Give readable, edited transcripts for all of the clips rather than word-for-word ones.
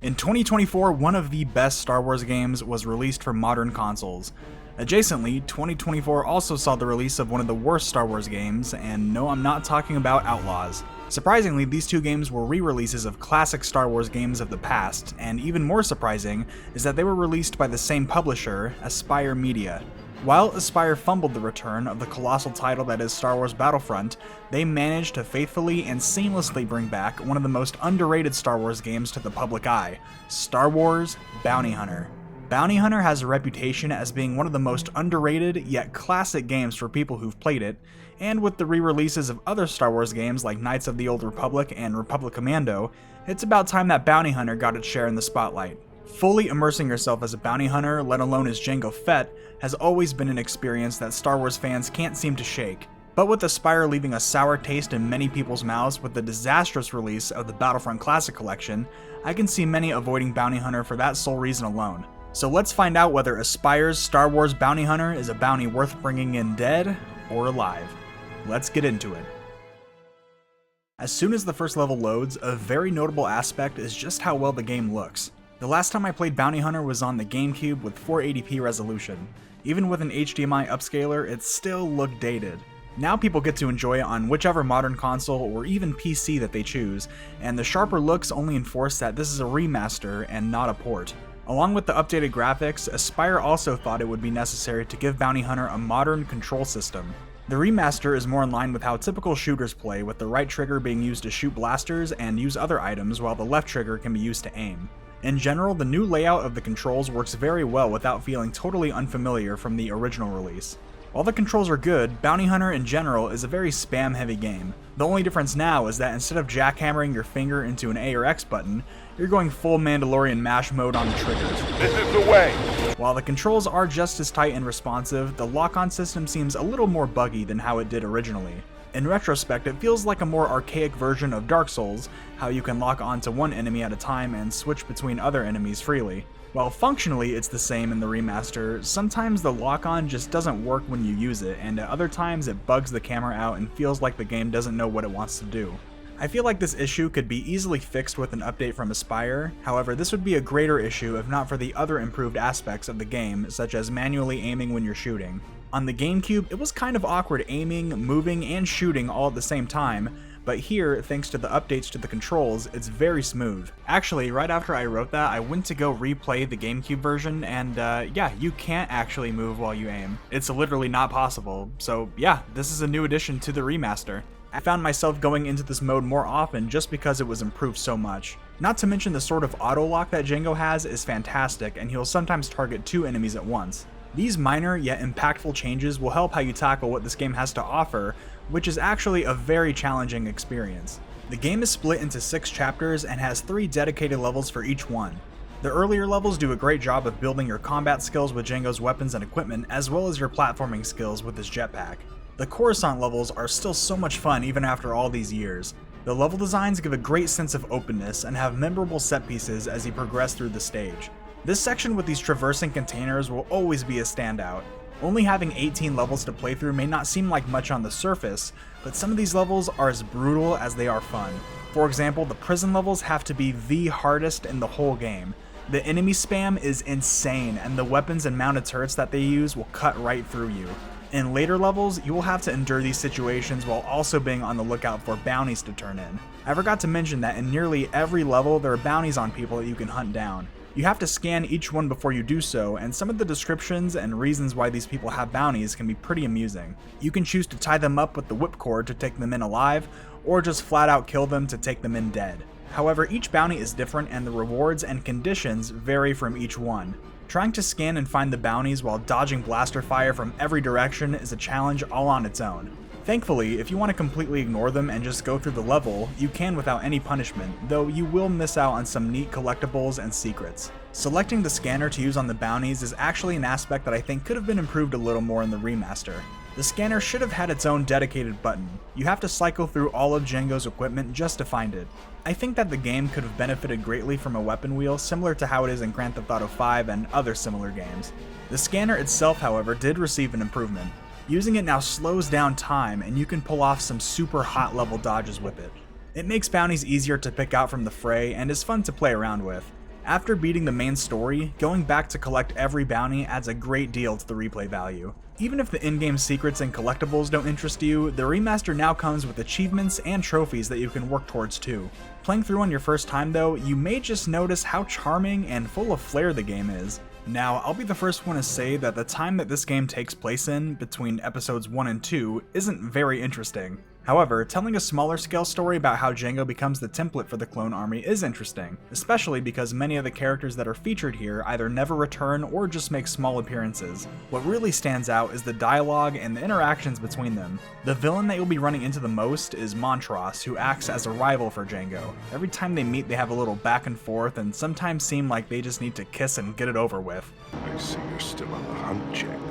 In 2024, one of the best Star Wars games was released for modern consoles. Adjacently, 2024 also saw the release of one of the worst Star Wars games, and no, I'm not talking about Outlaws. Surprisingly, these two games were re-releases of classic Star Wars games of the past, and even more surprising is that they were released by the same publisher, Aspyr Media. While Aspyr fumbled the return of the colossal title that is Star Wars Battlefront, they managed to faithfully and seamlessly bring back one of the most underrated Star Wars games to the public eye, Star Wars Bounty Hunter. Bounty Hunter has a reputation as being one of the most underrated yet classic games for people who've played it, and with the re-releases of other Star Wars games like Knights of the Old Republic and Republic Commando, it's about time that Bounty Hunter got its share in the spotlight. Fully immersing yourself as a bounty hunter, let alone as Jango Fett, has always been an experience that Star Wars fans can't seem to shake. But with Aspyr leaving a sour taste in many people's mouths with the disastrous release of the Battlefront Classic Collection, I can see many avoiding Bounty Hunter for that sole reason alone. So let's find out whether Aspyr's Star Wars Bounty Hunter is a bounty worth bringing in dead or alive. Let's get into it. As soon as the first level loads, a very notable aspect is just how well the game looks. The last time I played Bounty Hunter was on the GameCube with 480p resolution. Even with an HDMI upscaler, it still looked dated. Now people get to enjoy it on whichever modern console or even PC that they choose, and the sharper looks only enforce that this is a remaster and not a port. Along with the updated graphics, Aspyr also thought it would be necessary to give Bounty Hunter a modern control system. The remaster is more in line with how typical shooters play, with the right trigger being used to shoot blasters and use other items while the left trigger can be used to aim. In general, the new layout of the controls works very well without feeling totally unfamiliar from the original release. While the controls are good, Bounty Hunter in general is a very spam-heavy game. The only difference now is that instead of jackhammering your finger into an A or X button, you're going full Mandalorian mash mode on the triggers. This is the way! While the controls are just as tight and responsive, the lock-on system seems a little more buggy than how it did originally. In retrospect, it feels like a more archaic version of Dark Souls, how you can lock onto one enemy at a time and switch between other enemies freely. While functionally it's the same in the remaster, sometimes the lock-on just doesn't work when you use it, and at other times it bugs the camera out and feels like the game doesn't know what it wants to do. I feel like this issue could be easily fixed with an update from Aspyr, however this would be a greater issue if not for the other improved aspects of the game, such as manually aiming when you're shooting. On the GameCube, it was kind of awkward aiming, moving, and shooting all at the same time, but here, thanks to the updates to the controls, it's very smooth. Actually, right after I wrote that, I went to go replay the GameCube version, and yeah, you can't actually move while you aim. It's literally not possible, so yeah, this is a new addition to the remaster. I found myself going into this mode more often just because it was improved so much. Not to mention the sort of auto-lock that Jango has is fantastic, and he'll sometimes target two enemies at once. These minor yet impactful changes will help how you tackle what this game has to offer, which is actually a very challenging experience. The game is split into 6 chapters and has 3 dedicated levels for each one. The earlier levels do a great job of building your combat skills with Jango's weapons and equipment, as well as your platforming skills with his jetpack. The Coruscant levels are still so much fun even after all these years. The level designs give a great sense of openness and have memorable set pieces as you progress through the stage. This section with these traversing containers will always be a standout. Only having 18 levels to play through may not seem like much on the surface, but some of these levels are as brutal as they are fun. For example, the prison levels have to be the hardest in the whole game. The enemy spam is insane, and the weapons and mounted turrets that they use will cut right through you. In later levels, you will have to endure these situations while also being on the lookout for bounties to turn in. I forgot to mention that in nearly every level there are bounties on people that you can hunt down. You have to scan each one before you do so, and some of the descriptions and reasons why these people have bounties can be pretty amusing. You can choose to tie them up with the whipcord to take them in alive, or just flat out kill them to take them in dead. However, each bounty is different and the rewards and conditions vary from each one. Trying to scan and find the bounties while dodging blaster fire from every direction is a challenge all on its own. Thankfully, if you want to completely ignore them and just go through the level, you can without any punishment, though you will miss out on some neat collectibles and secrets. Selecting the scanner to use on the bounties is actually an aspect that I think could have been improved a little more in the remaster. The scanner should have had its own dedicated button. You have to cycle through all of Jango's equipment just to find it. I think that the game could have benefited greatly from a weapon wheel similar to how it is in Grand Theft Auto V and other similar games. The scanner itself, however, did receive an improvement. Using it now slows down time, and you can pull off some super hot level dodges with it. It makes bounties easier to pick out from the fray and is fun to play around with. After beating the main story, going back to collect every bounty adds a great deal to the replay value. Even if the in-game secrets and collectibles don't interest you, the remaster now comes with achievements and trophies that you can work towards too. Playing through on your first time though, you may just notice how charming and full of flair the game is. Now, I'll be the first one to say that the time that this game takes place in, between episodes 1 and 2, isn't very interesting. However, telling a smaller scale story about how Django becomes the template for the clone army is interesting, especially because many of the characters that are featured here either never return or just make small appearances. What really stands out is the dialogue and the interactions between them. The villain that you'll be running into the most is Montross, who acts as a rival for Django. Every time they meet, they have a little back and forth and sometimes seem like they just need to kiss and get it over with. I see you're still on the hunt, Django.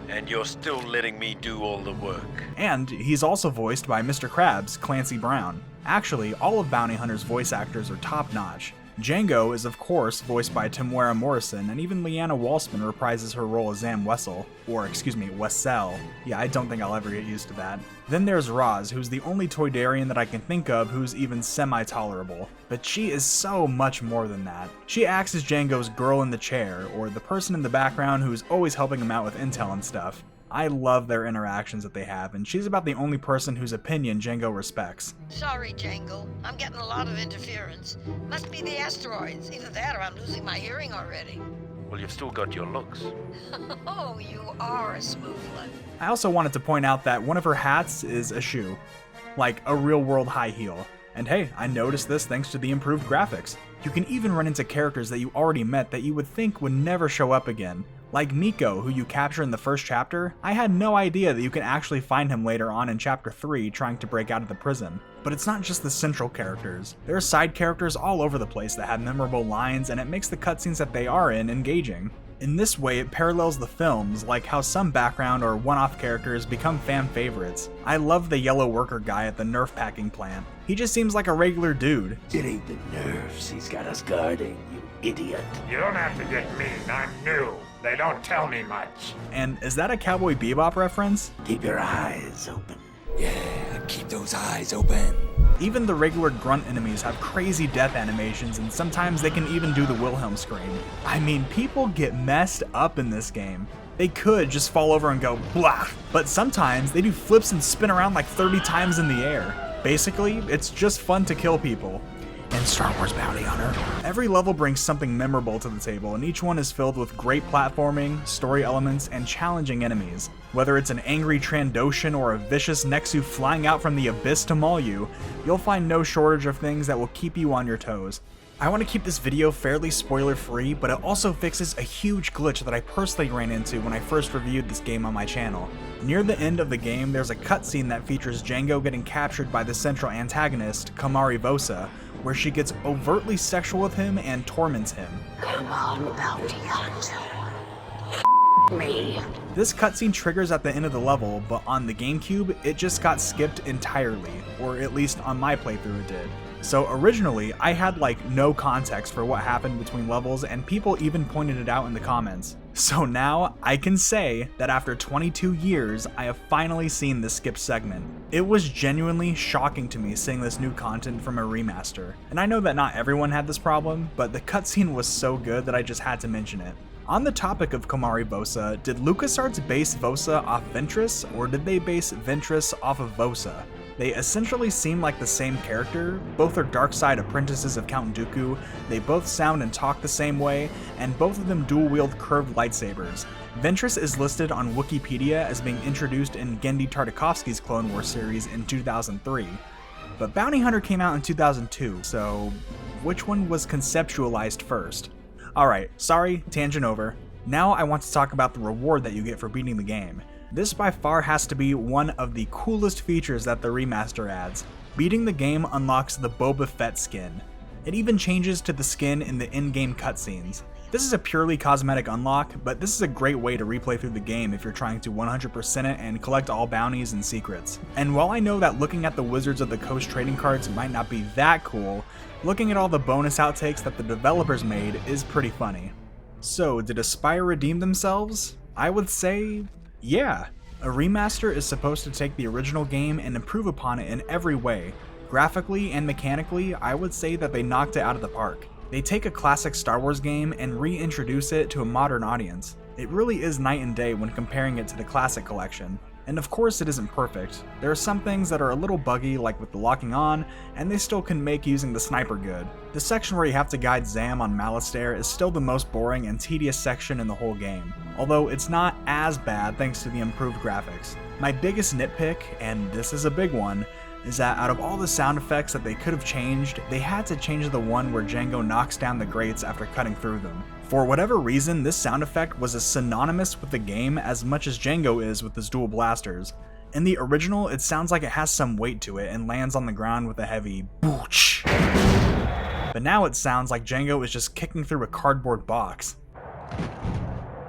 And you're still letting me do all the work. And he's also voiced by Mr. Krabs, Clancy Brown. Actually, all of Bounty Hunter's voice actors are top-notch. Django is of course voiced by Temuera Morrison, and even Leanna Walsman reprises her role as Zam Wessel, Wessel. Yeah, I don't think I'll ever get used to that. Then there's Roz, who's the only Toydarian that I can think of who's even semi-tolerable. But she is so much more than that. She acts as Django's girl in the chair, or the person in the background who's always helping him out with intel and stuff. I love their interactions that they have, and she's about the only person whose opinion Django respects. Sorry, Django. I'm getting a lot of interference. Must be the asteroids. Either that or I'm losing my hearing already. Well, you've still got your looks. Oh, you are a smooth one. I also wanted to point out that one of her hats is a shoe. Like a real-world high heel. And hey, I noticed this thanks to the improved graphics. You can even run into characters that you already met that you would think would never show up again. Like Miko, who you capture in the first chapter. I had no idea that you can actually find him later on in chapter 3 trying to break out of the prison. But it's not just the central characters. There are side characters all over the place that have memorable lines, and it makes the cutscenes that they are in engaging. In this way, it parallels the films, like how some background or one-off characters become fan favorites. I love the yellow worker guy at the nerf packing plant. He just seems like a regular dude. It ain't the nerves he's got us guarding, you idiot. You don't have to get mean, I'm new. They don't tell me much. And is that a Cowboy Bebop reference? Keep your eyes open. Yeah, keep those eyes open. Even the regular grunt enemies have crazy death animations, and sometimes they can even do the Wilhelm scream. I mean, people get messed up in this game. They could just fall over and go blah, but sometimes they do flips and spin around like 30 times in the air. Basically, it's just fun to kill people. And Star Wars Bounty Hunter. Every level brings something memorable to the table, and each one is filled with great platforming, story elements, and challenging enemies. Whether it's an angry Trandoshan or a vicious Nexu flying out from the abyss to maul you, you'll find no shortage of things that will keep you on your toes. I want to keep this video fairly spoiler-free, but it also fixes a huge glitch that I personally ran into when I first reviewed this game on my channel. Near the end of the game, there's a cutscene that features Django getting captured by the central antagonist, Kamari Vosa, where she gets overtly sexual with him and torments him. Come on, Bounty Hunter. Me. This cutscene triggers at the end of the level, but on the GameCube, it just got skipped entirely, or at least on my playthrough it did. So originally, I had like no context for what happened between levels, and people even pointed it out in the comments. So now, I can say that after 22 years, I have finally seen this skipped segment. It was genuinely shocking to me seeing this new content from a remaster. And I know that not everyone had this problem, but the cutscene was so good that I just had to mention it. On the topic of Kamari Vosa, did LucasArts base Vosa off Ventress, or did they base Ventress off of Vosa? They essentially seem like the same character, both are dark side apprentices of Count Dooku, they both sound and talk the same way, and both of them dual-wield curved lightsabers. Ventress is listed on Wikipedia as being introduced in Genndy Tartakovsky's Clone Wars series in 2003. But Bounty Hunter came out in 2002, so which one was conceptualized first? Alright, sorry, tangent over. Now I want to talk about the reward that you get for beating the game. This by far has to be one of the coolest features that the remaster adds. Beating the game unlocks the Boba Fett skin. It even changes to the skin in the in-game cutscenes. This is a purely cosmetic unlock, but this is a great way to replay through the game if you're trying to 100% it and collect all bounties and secrets. And while I know that looking at the Wizards of the Coast trading cards might not be that cool, looking at all the bonus outtakes that the developers made is pretty funny. So, did Aspyr redeem themselves? I would say, yeah. A remaster is supposed to take the original game and improve upon it in every way. Graphically and mechanically, I would say that they knocked it out of the park. They take a classic Star Wars game and reintroduce it to a modern audience. It really is night and day when comparing it to the classic collection. And of course it isn't perfect. There are some things that are a little buggy, like with the locking on, and they still can make using the sniper good. The section where you have to guide Zam on Malastair is still the most boring and tedious section in the whole game, although it's not as bad thanks to the improved graphics. My biggest nitpick, and this is a big one, is that out of all the sound effects that they could have changed, they had to change the one where Jango knocks down the grates after cutting through them. For whatever reason, this sound effect was as synonymous with the game as much as Jango is with his dual blasters. In the original, it sounds like it has some weight to it and lands on the ground with a heavy booch. But now it sounds like Jango is just kicking through a cardboard box.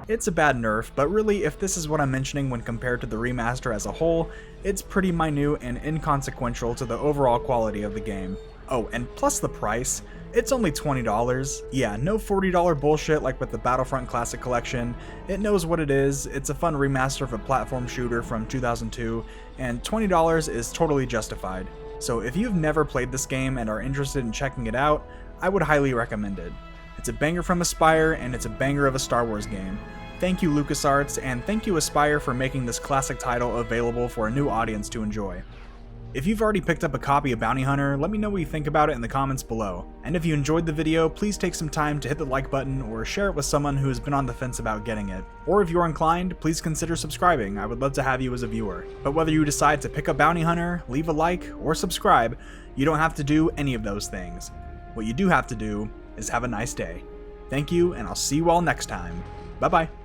It's a bad nerf, but really if this is what I'm mentioning when compared to the remaster as a whole, it's pretty minute and inconsequential to the overall quality of the game. Oh, and plus the price, it's only $20. Yeah, no $40 bullshit like with the Battlefront Classic Collection. It knows what it is, it's a fun remaster of a platform shooter from 2002, and $20 is totally justified. So if you've never played this game and are interested in checking it out, I would highly recommend it. It's a banger from Aspyr, and it's a banger of a Star Wars game. Thank you LucasArts, and thank you Aspyr for making this classic title available for a new audience to enjoy. If you've already picked up a copy of Bounty Hunter, let me know what you think about it in the comments below. And if you enjoyed the video, please take some time to hit the like button or share it with someone who has been on the fence about getting it. Or if you're inclined, please consider subscribing, I would love to have you as a viewer. But whether you decide to pick up Bounty Hunter, leave a like, or subscribe, you don't have to do any of those things. What you do have to do is have a nice day. Thank you, and I'll see you all next time. Bye bye.